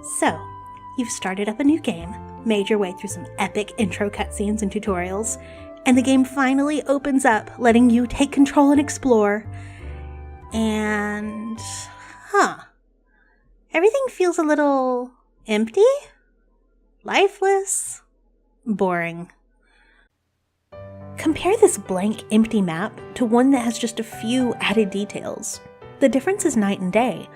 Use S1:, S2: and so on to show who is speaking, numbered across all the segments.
S1: So, you've started up a new game, made your way through some epic intro cutscenes and tutorials, and the game finally opens up, letting you take control and explore. And... everything feels a little empty? Lifeless? Boring. Compare this blank, empty map to one that has just a few added details. The difference is night and day,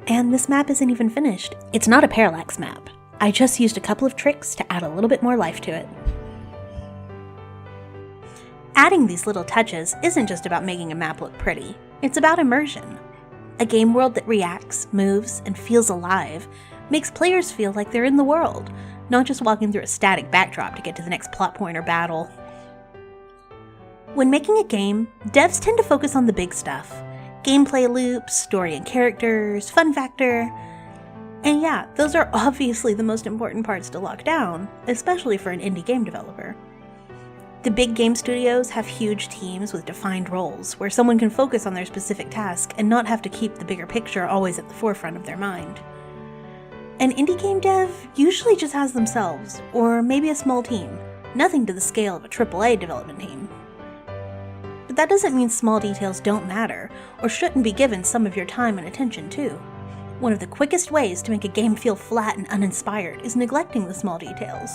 S1: and this map isn't even finished. It's not a parallax map. I just used a couple of tricks to add a little bit more life to it. Adding these little touches isn't just about making a map look pretty, it's about immersion. A game world that reacts, moves, and feels alive makes players feel like they're in the world, not just walking through a static backdrop to get to the next plot point or battle. When making a game, devs tend to focus on the big stuff. Gameplay loops, story and characters, fun factor. And yeah, those are obviously the most important parts to lock down, especially for an indie game developer. The big game studios have huge teams with defined roles, where someone can focus on their specific task and not have to keep the bigger picture always at the forefront of their mind. An indie game dev usually just has themselves, or maybe a small team, nothing to the scale of a AAA development team. But that doesn't mean small details don't matter, or shouldn't be given some of your time and attention too. One of the quickest ways to make a game feel flat and uninspired is neglecting the small details.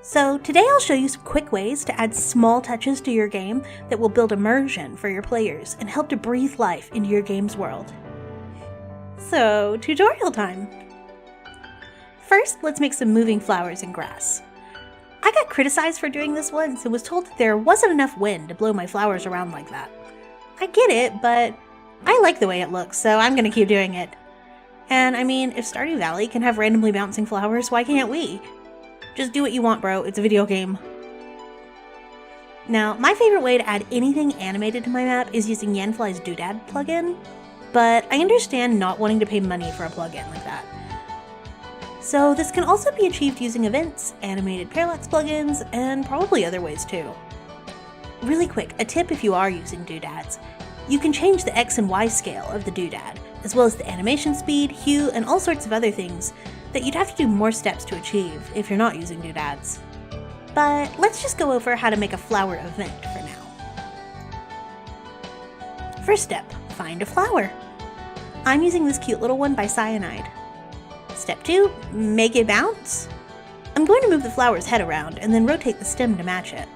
S1: So today I'll show you some quick ways to add small touches to your game that will build immersion for your players and help to breathe life into your game's world. So, tutorial time! First, let's make some moving flowers and grass. I got criticized for doing this once and was told that there wasn't enough wind to blow my flowers around like that. I get it, but I like the way it looks, so I'm gonna keep doing it. And I mean, if Stardew Valley can have randomly bouncing flowers, why can't we? Just do what you want, bro. It's a video game. Now, my favorite way to add anything animated to my map is using Yanfly's Doodad plugin, but I understand not wanting to pay money for a plugin like that. So this can also be achieved using events, animated parallax plugins, and probably other ways too. Really quick, a tip if you are using doodads. You can change the X and Y scale of the doodad, as well as the animation speed, hue, and all sorts of other things that you'd have to do more steps to achieve if you're not using doodads. But let's just go over how to make a flower event for now. First step, find a flower. I'm using this cute little one by Cyanide. Step 2, make it bounce. I'm going to move the flower's head around and then rotate the stem to match it.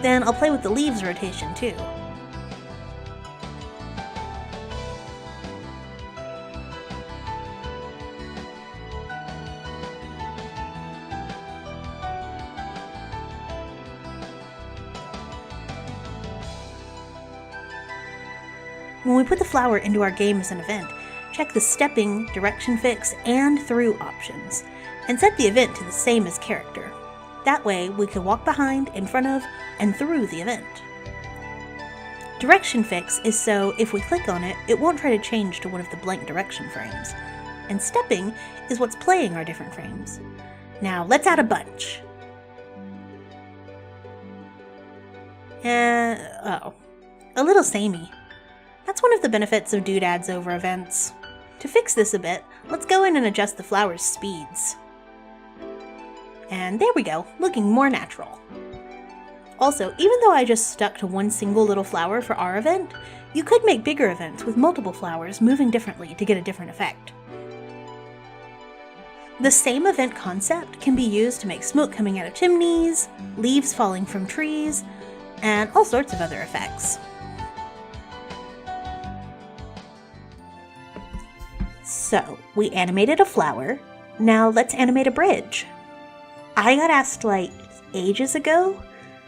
S1: Then I'll play with the leaves rotation too. When we put the flower into our game as an event, check the stepping, direction fix, and through options, and set the event to the same as character. That way, we can walk behind, in front of, and through the event. Direction fix is so if we click on it, it won't try to change to one of the blank direction frames. And stepping is what's playing our different frames. Now, let's add a bunch. A little samey. That's one of the benefits of doodads over events. To fix this a bit, let's go in and adjust the flower's speeds. And there we go, looking more natural. Also, even though I just stuck to one single little flower for our event, you could make bigger events with multiple flowers moving differently to get a different effect. The same event concept can be used to make smoke coming out of chimneys, leaves falling from trees, and all sorts of other effects. So, we animated a flower, now let's animate a bridge. I got asked like ages ago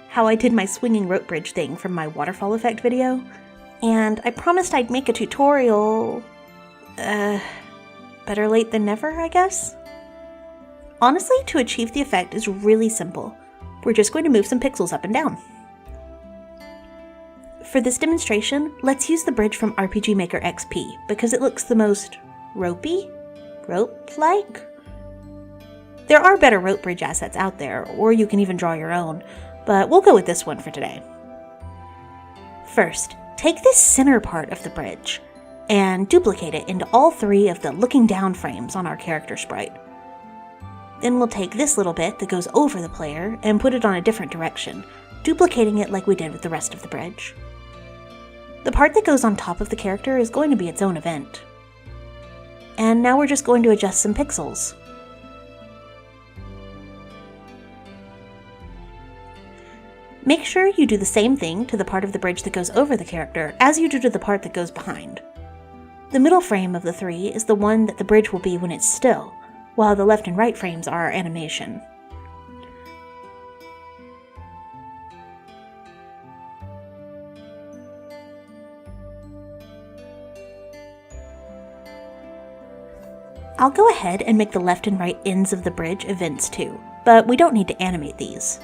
S1: how I did my swinging rope bridge thing from my waterfall effect video, and I promised I'd make a tutorial. Better late than never, I guess? Honestly, to achieve the effect is really simple. We're just going to move some pixels up and down. For this demonstration, let's use the bridge from RPG Maker XP because it looks the most ropey? rope-like? There are better rope bridge assets out there, or you can even draw your own, but we'll go with this one for today. First, take this center part of the bridge and duplicate it into all 3 of the looking down frames on our character sprite. Then we'll take this little bit that goes over the player and put it on a different direction, duplicating it like we did with the rest of the bridge. The part that goes on top of the character is going to be its own event. And now we're just going to adjust some pixels. Make sure you do the same thing to the part of the bridge that goes over the character as you do to the part that goes behind. The middle frame of the 3 is the one that the bridge will be when it's still, while the left and right frames are our animation. I'll go ahead and make the left and right ends of the bridge events too, but we don't need to animate these.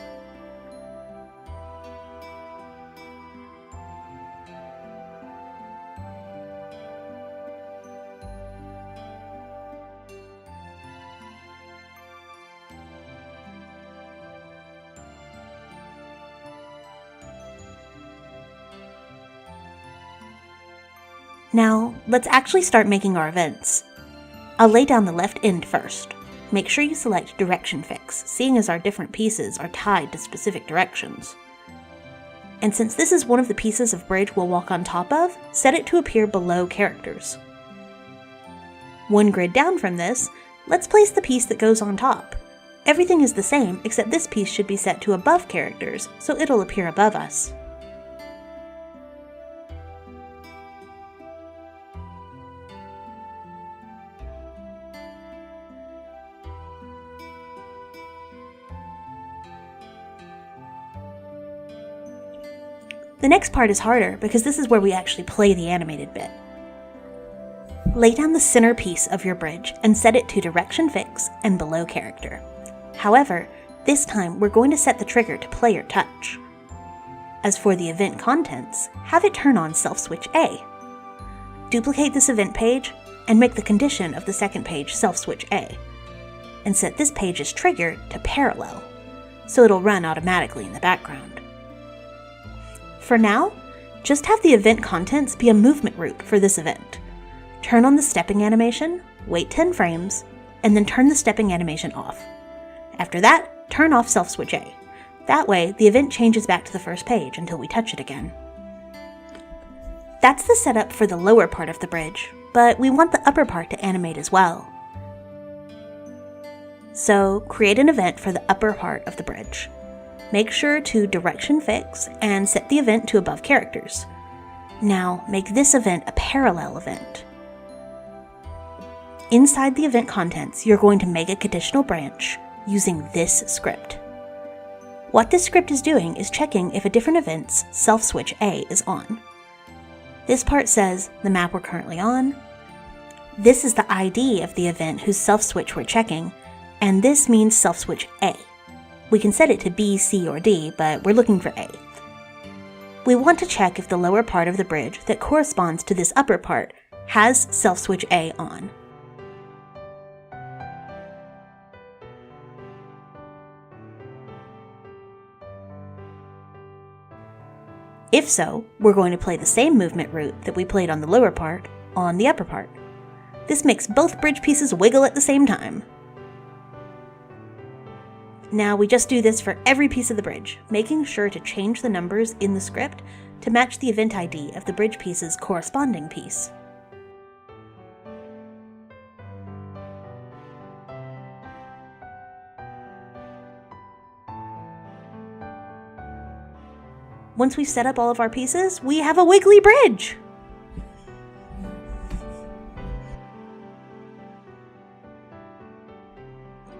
S1: Now, let's actually start making our events. I'll lay down the left end first. Make sure you select Direction Fix, seeing as our different pieces are tied to specific directions. And since this is one of the pieces of bridge we'll walk on top of, set it to appear below characters. One grid down from this, let's place the piece that goes on top. Everything is the same, except this piece should be set to above characters, so it'll appear above us. The next part is harder because this is where we actually play the animated bit. Lay down the center piece of your bridge and set it to Direction Fix and below character. However, this time we're going to set the trigger to player touch. As for the event contents, have it turn on Self Switch A. Duplicate this event page and make the condition of the second page Self Switch A, and set this page's trigger to parallel, so it'll run automatically in the background. For now, just have the event contents be a movement route for this event. Turn on the stepping animation, wait 10 frames, and then turn the stepping animation off. After that, turn off Self Switch A. That way, the event changes back to the first page until we touch it again. That's the setup for the lower part of the bridge, but we want the upper part to animate as well. So, create an event for the upper part of the bridge. Make sure to Direction Fix and set the event to above characters. Now, make this event a parallel event. Inside the event contents, you're going to make a conditional branch using this script. What this script is doing is checking if a different event's Self Switch A is on. This part says the map we're currently on. This is the ID of the event whose self switch we're checking, and this means Self Switch A. We can set it to B, C, or D, but we're looking for A. We want to check if the lower part of the bridge that corresponds to this upper part has Self Switch A on. If so, we're going to play the same movement route that we played on the lower part on the upper part. This makes both bridge pieces wiggle at the same time. Now we just do this for every piece of the bridge, making sure to change the numbers in the script to match the event ID of the bridge piece's corresponding piece. Once we've set up all of our pieces, we have a wiggly bridge!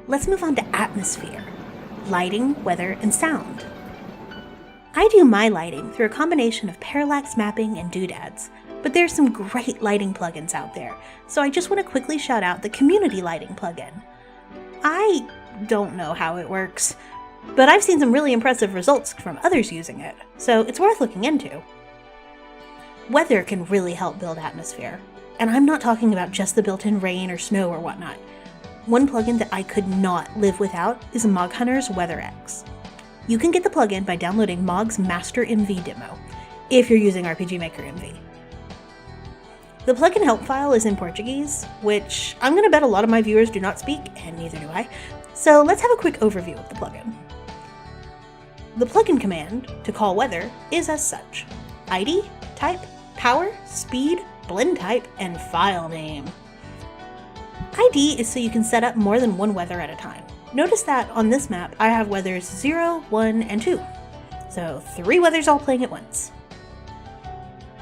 S1: Let's move on to atmosphere, lighting, weather, and sound. I do my lighting through a combination of parallax mapping and doodads, but there's some great lighting plugins out there, so I just want to quickly shout out the community lighting plugin. I don't know how it works, but I've seen some really impressive results from others using it, so it's worth looking into. Weather can really help build atmosphere. And I'm not talking about just the built-in rain or snow or whatnot. One plugin that I could not live without is Mog Hunter's WeatherX. You can get the plugin by downloading Mog's Master MV demo, if you're using RPG Maker MV. The plugin help file is in Portuguese, which I'm going to bet a lot of my viewers do not speak, and neither do I, so let's have a quick overview of the plugin. The plugin command to call weather is as such: ID, type, power, speed, blend type, and file name. ID is so you can set up more than one weather at a time. Notice that on this map I have weathers 0, 1, and 2. So 3 weathers all playing at once.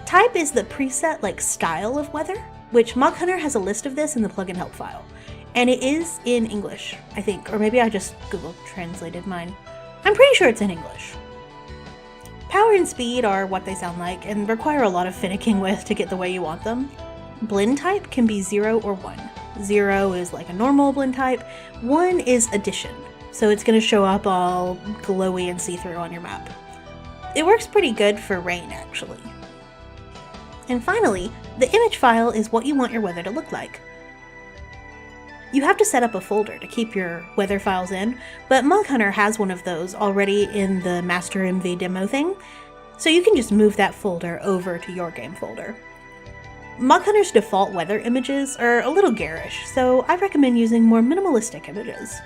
S1: Type is the preset style of weather, which Mog Hunter has a list of this in the plugin help file. And it is in English, I think, or maybe I just Google translated mine. I'm pretty sure it's in English. Power and speed are what they sound like and require a lot of finicking with to get the way you want them. Blend type can be 0 or 1. 0 is like a normal blend type, 1 is addition, so it's going to show up all glowy and see-through on your map. It works pretty good for rain, actually. And finally, the image file is what you want your weather to look like. You have to set up a folder to keep your weather files in, but Mog Hunter has one of those already in the Master MV demo thing, so you can just move that folder over to your game folder. Mog Hunter's default weather images are a little garish, so I recommend using more minimalistic images.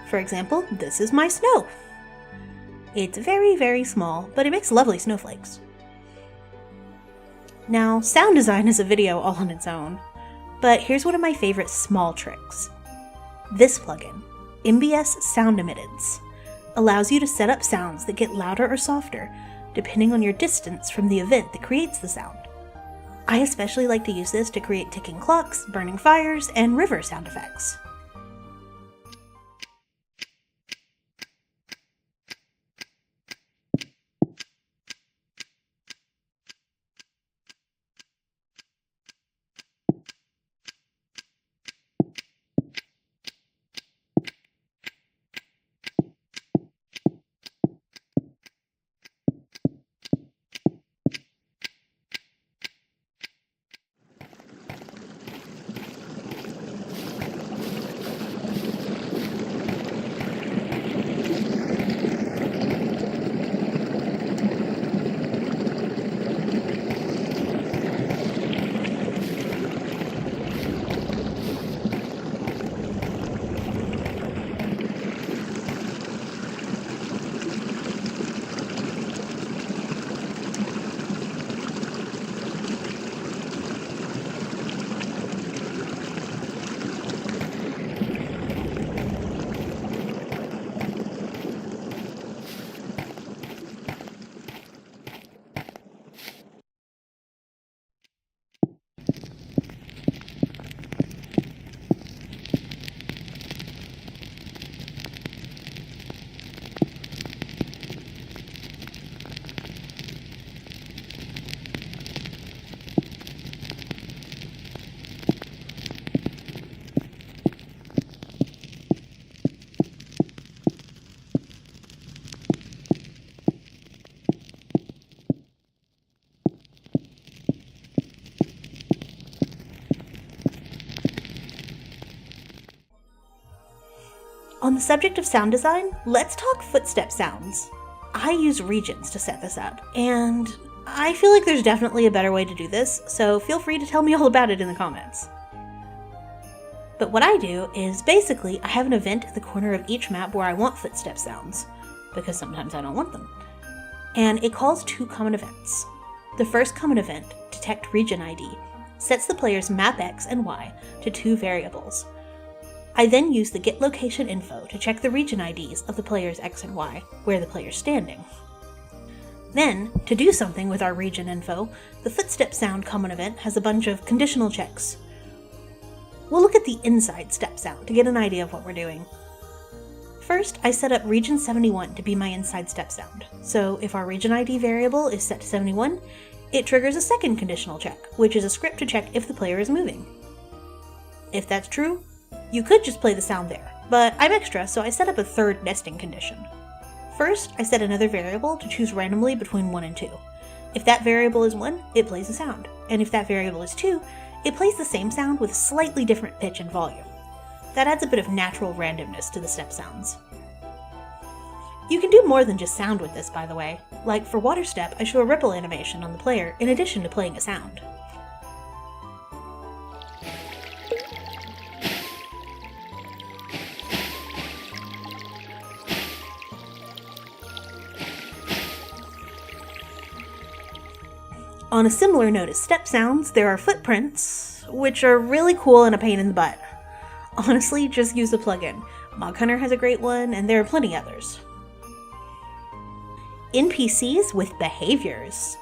S1: For example, this is my snow. It's very, very small, but it makes lovely snowflakes. Now, sound design is a video all on its own, but here's one of my favorite small tricks. This plugin, MBS Sound Emittance, allows you to set up sounds that get louder or softer, depending on your distance from the event that creates the sound. I especially like to use this to create ticking clocks, burning fires, and river sound effects. On the subject of sound design, let's talk footstep sounds. I use regions to set this up, and I feel like there's definitely a better way to do this, so feel free to tell me all about it in the comments. But what I do is basically I have an event at the corner of each map where I want footstep sounds, because sometimes I don't want them. And it calls 2 common events. The first common event, detect region ID, sets the player's map X and Y to 2 variables. I then use the get location info to check the region IDs of the player's X and Y, where the player's standing. Then, to do something with our region info, the footstep sound common event has a bunch of conditional checks. We'll look at the inside step sound to get an idea of what we're doing. First, I set up region 71 to be my inside step sound, so if our region ID variable is set to 71, it triggers a second conditional check, which is a script to check if the player is moving. If that's true, you could just play the sound there, but I'm extra, so I set up a third nesting condition. First, I set another variable to choose randomly between 1 and 2. If that variable is 1, it plays a sound, and if that variable is 2, It plays the same sound with slightly different pitch and volume. That adds a bit of natural randomness to the step sounds. You can do more than just sound with this, by the way. Like for water step, I show a ripple animation on the player in addition to playing a sound. On a similar note as step sounds, there are footprints, which are really cool and a pain in the butt. Honestly, just use the plugin. Mog Hunter has a great one, and there are plenty others. NPCs with behaviors.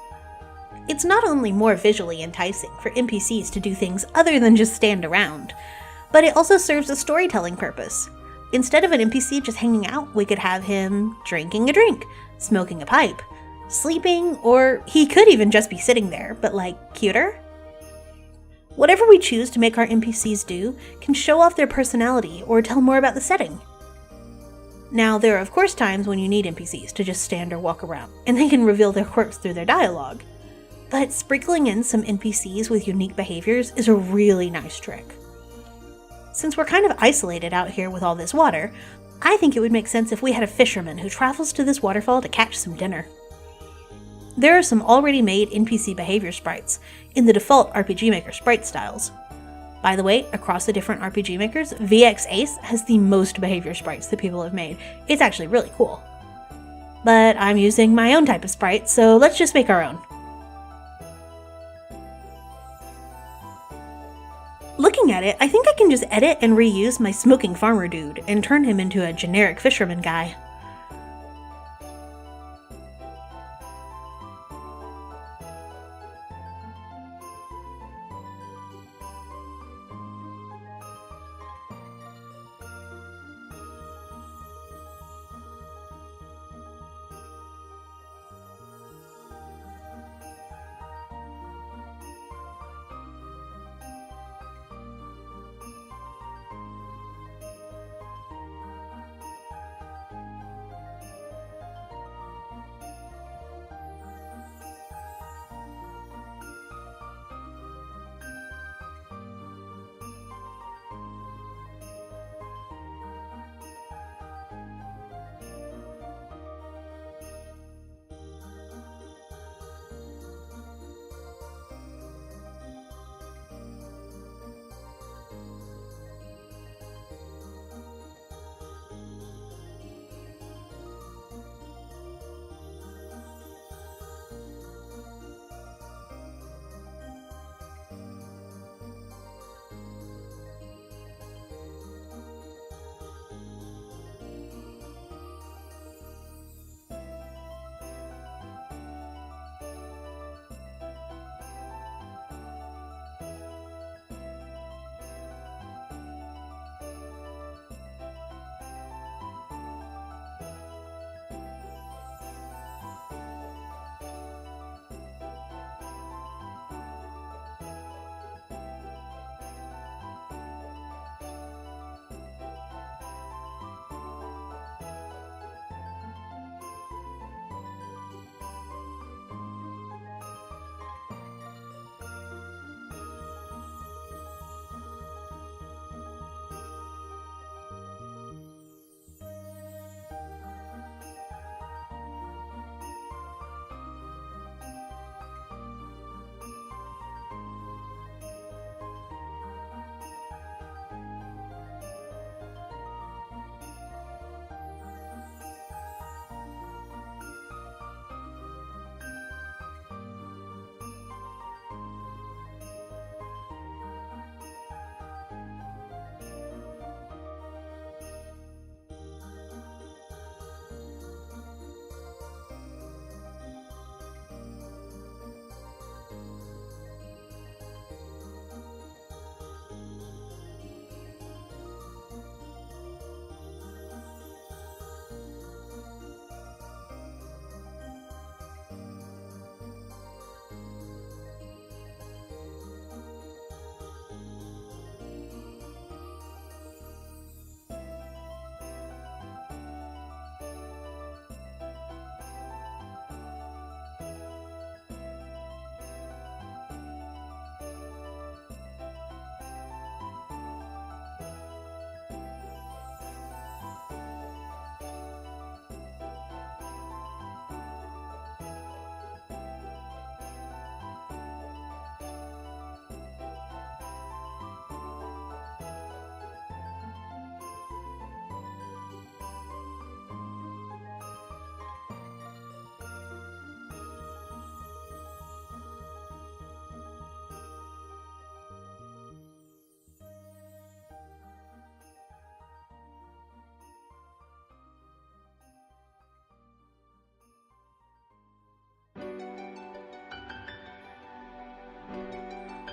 S1: It's not only more visually enticing for NPCs to do things other than just stand around, but it also serves a storytelling purpose. Instead of an NPC just hanging out, we could have him drinking a drink, smoking a pipe, sleeping, or he could even just be sitting there, but like cuter. Whatever we choose to make our NPCs do can show off their personality or tell more about the setting. Now, there are of course times when you need NPCs to just stand or walk around, and they can reveal their quirks through their dialogue. But sprinkling in some NPCs with unique behaviors is a really nice trick. Since we're kind of isolated out here with all this water, I think it would make sense if we had a fisherman who travels to this waterfall to catch some dinner. There are some already made NPC behavior sprites in the default RPG Maker sprite styles. By the way, across the different RPG makers, VX Ace has the most behavior sprites that people have made. It's actually really cool. But I'm using my own type of sprite, so let's just make our own. Looking at it, I think I can just edit and reuse my smoking farmer dude and turn him into a generic fisherman guy.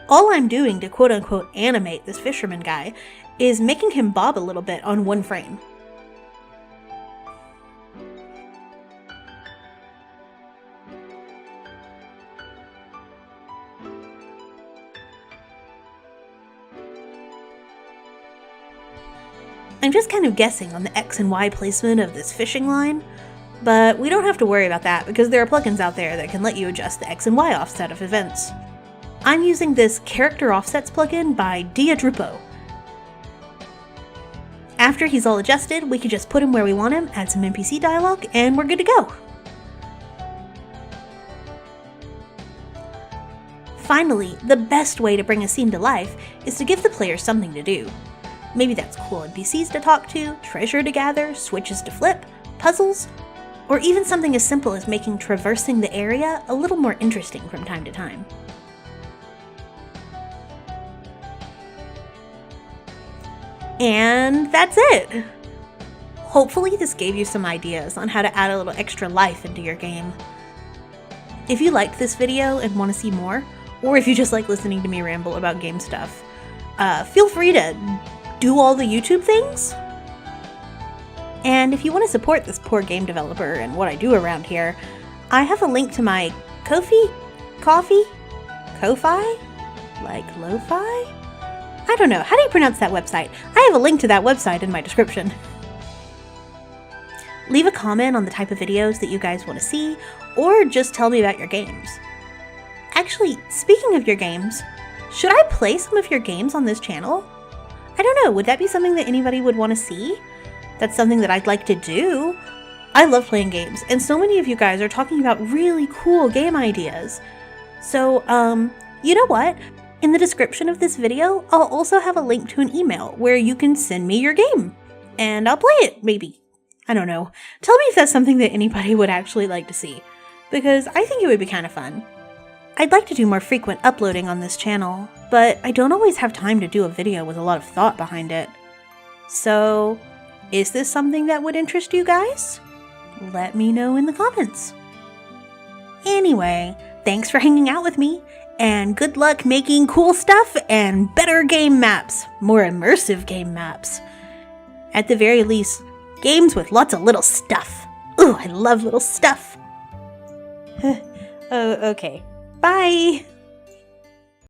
S1: All I'm doing to quote-unquote animate this fisherman guy is making him bob a little bit on one frame. I'm just kind of guessing on the X and Y placement of this fishing line, but we don't have to worry about that because there are plugins out there that can let you adjust the X and Y offset of events. I'm using this Character Offsets plugin by Diadrupo. After he's all adjusted, we can just put him where we want him, add some NPC dialogue, and we're good to go. Finally, the best way to bring a scene to life is to give the player something to do. Maybe that's cool NPCs to talk to, treasure to gather, switches to flip, puzzles, or even something as simple as making traversing the area a little more interesting from time to time. And that's it! Hopefully this gave you some ideas on how to add a little extra life into your game. If you liked this video and want to see more, or if you just like listening to me ramble about game stuff, feel free to do all the YouTube things. And if you want to support this poor game developer and what I do around here, I have a link to my Ko-fi? Like lo-fi? I don't know, how do you pronounce that website? I have a link to that website in my description. Leave a comment on the type of videos that you guys want to see, or just tell me about your games. Actually, speaking of your games, should I play some of your games on this channel? I don't know, would that be something that anybody would want to see? That's something that I'd like to do. I love playing games, and so many of you guys are talking about really cool game ideas. So, you know what? In the description of this video, I'll also have a link to an email where you can send me your game. And I'll play it, maybe. I don't know. Tell me if that's something that anybody would actually like to see, because I think it would be kind of fun. I'd like to do more frequent uploading on this channel, but I don't always have time to do a video with a lot of thought behind it. So, is this something that would interest you guys? Let me know in the comments. Anyway, thanks for hanging out with me, and good luck making cool stuff and better game maps, more immersive game maps. At the very least, games with lots of little stuff. Ooh, I love little stuff. Oh, okay. Bye!